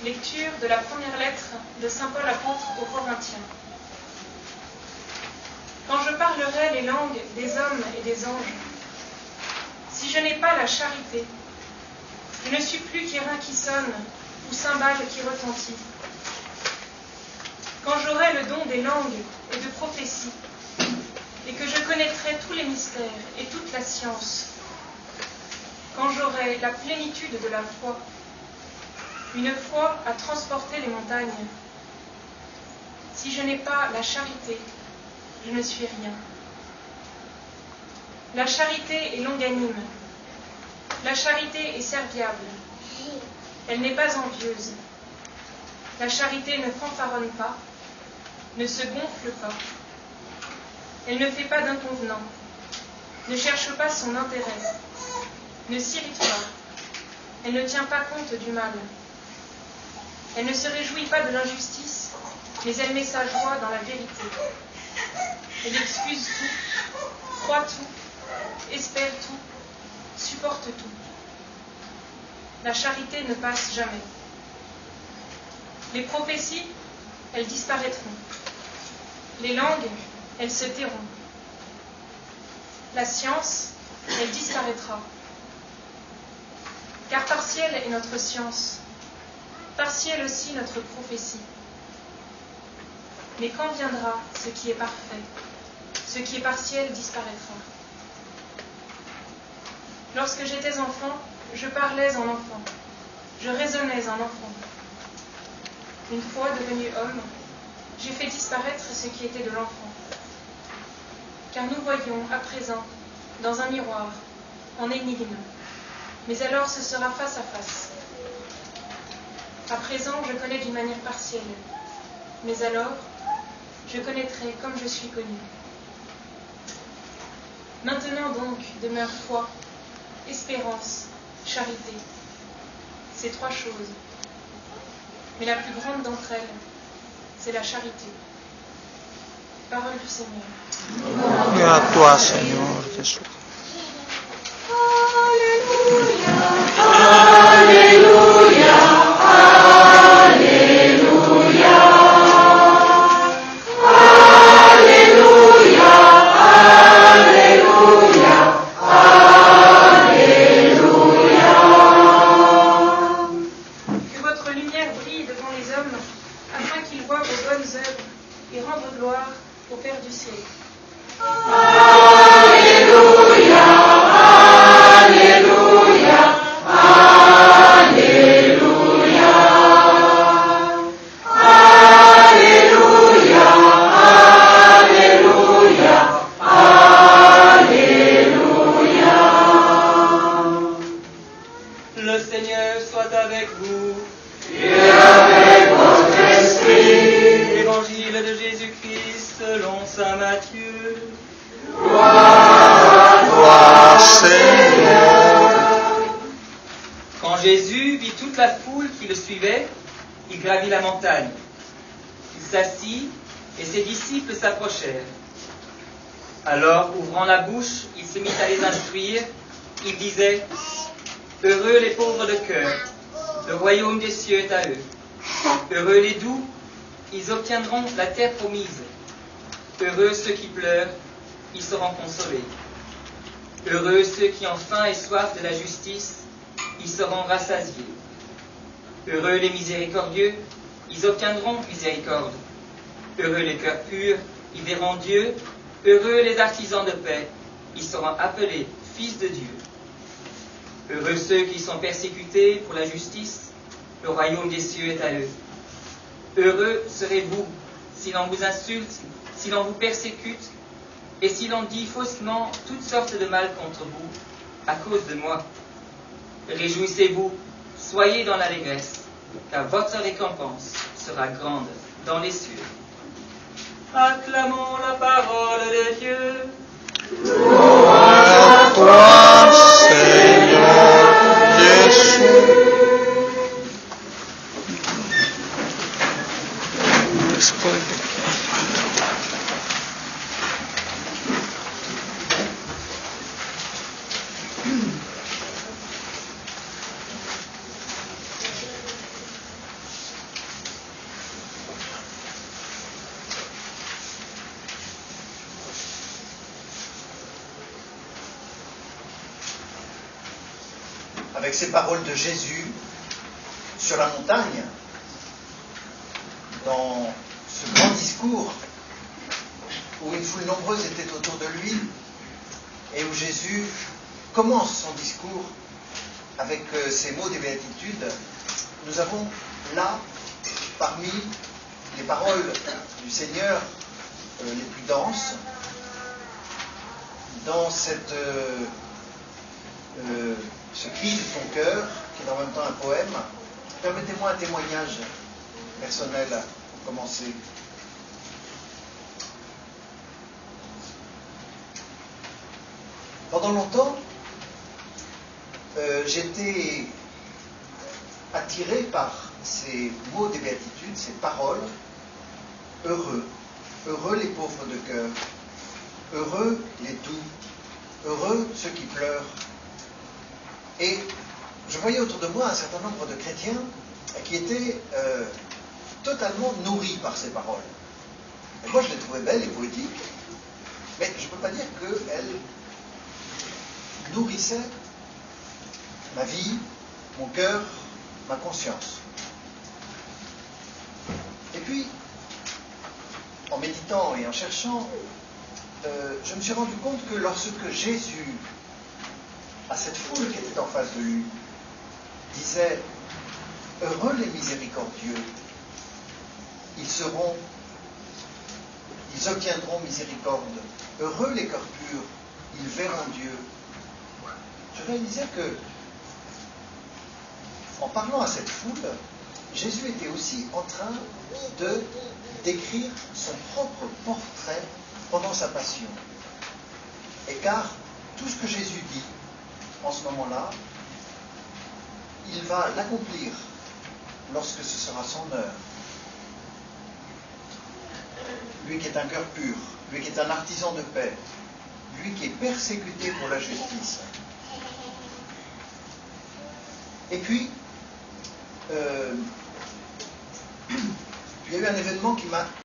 Lecture de la première lettre de saint Paul apôtre aux Corinthiens. Quand je parlerai les langues des hommes et des anges, si je n'ai pas la charité, je ne suis plus qu'airain qui sonne ou cymbale qui retentit. Quand j'aurai le don des langues et de prophétie, et que je connaîtrai tous les mystères et toute la science, quand j'aurai la plénitude de la foi, une foi à transporter les montagnes, si je n'ai pas la charité, je ne suis rien. La charité est longanime, la charité est serviable, elle n'est pas envieuse, la charité ne fanfaronne pas, ne se gonfle pas, elle ne fait pas d'inconvenant, ne cherche pas son intérêt, ne s'irrite pas, elle ne tient pas compte du mal, elle ne se réjouit pas de l'injustice, mais elle met sa joie dans la vérité. Elle excuse tout, croit tout, espère tout, supporte tout. La charité ne passe jamais. Les prophéties, elles disparaîtront. Les langues, elles se tairont. La science, elle disparaîtra. Car partielle est notre science, partielle aussi notre prophétie. Mais quand viendra ce qui est parfait, ce qui est partiel disparaîtra. Lorsque j'étais enfant, je parlais en enfant, je raisonnais en enfant. Une fois devenu homme, j'ai fait disparaître ce qui était de l'enfant. Car nous voyons à présent dans un miroir, en énigme, mais alors ce sera face à face. À présent, je connais d'une manière partielle, mais alors, je connaîtrai comme je suis connu. Maintenant donc demeure foi, espérance, charité. Ces trois choses. Mais la plus grande d'entre elles, c'est la charité. Parole du Seigneur. Et à toi, Seigneur Jésus. Alléluia, Alléluia, Alléluia, Alléluia, Alléluia. Que votre lumière brille devant les hommes, afin qu'ils voient vos bonnes œuvres et rendent gloire au Père du ciel. Alléluia, Alléluia, Alléluia, Alléluia, Alléluia, Alléluia. Le Seigneur soit avec vous. Et avec votre esprit. Évangile de Jésus-Christ selon saint Matthieu. Gloire à toi, Seigneur. Quand Jésus vit toute la foule qui le suivait, il gravit la montagne. Il s'assit et ses disciples s'approchèrent. Alors, ouvrant la bouche, il se mit à les instruire. Il disait : Heureux les pauvres de cœur, le royaume des cieux est à eux. Heureux les doux, ils obtiendront la terre promise. Heureux ceux qui pleurent, ils seront consolés. Heureux ceux qui ont faim et soif de la justice, ils seront rassasiés. Heureux les miséricordieux, ils obtiendront miséricorde. Heureux les cœurs purs, ils verront Dieu. Heureux les artisans de paix, ils seront appelés fils de Dieu. Heureux ceux qui sont persécutés pour la justice, le royaume des cieux est à eux. Heureux serez-vous si l'on vous insulte, si l'on vous persécute, et si l'on dit faussement toutes sortes de mal contre vous, à cause de moi. Réjouissez-vous, soyez dans l'allégresse, car votre récompense sera grande dans les cieux. Acclamons la parole de Dieu. Gloire à toi, Seigneur Jésus. avec ces paroles de Jésus sur la montagne, dans ce grand discours où une foule nombreuse était autour de lui et où Jésus commence son discours avec ces mots des béatitudes. Nous avons là, parmi les paroles du Seigneur les plus denses, dans ce cri de son cœur, qui est en même temps un poème, permettez-moi un témoignage personnel pour commencer. Pendant longtemps, j'étais attiré par ces mots des béatitudes, ces paroles. Heureux, heureux les pauvres de cœur, heureux les doux, heureux ceux qui pleurent. Et je voyais autour de moi un certain nombre de chrétiens qui étaient totalement nourris par ces paroles. Et moi je les trouvais belles et poétiques, mais je ne peux pas dire qu'elles nourrissaient ma vie, mon cœur, ma conscience. Et puis, en méditant et en cherchant, je me suis rendu compte que lorsque Jésus, à cette foule qui était en face de lui, disait « Heureux les miséricordieux, ils obtiendront miséricorde. Heureux les cœurs purs, ils verront Dieu. » Je réalisais que, en parlant à cette foule, Jésus était aussi en train de décrire son propre portrait pendant sa passion. Et car tout ce que Jésus dit en ce moment-là, il va l'accomplir lorsque ce sera son heure. Lui qui est un cœur pur, lui qui est un artisan de paix, lui qui est persécuté pour la justice. Et puis, il y a eu un événement qui m'a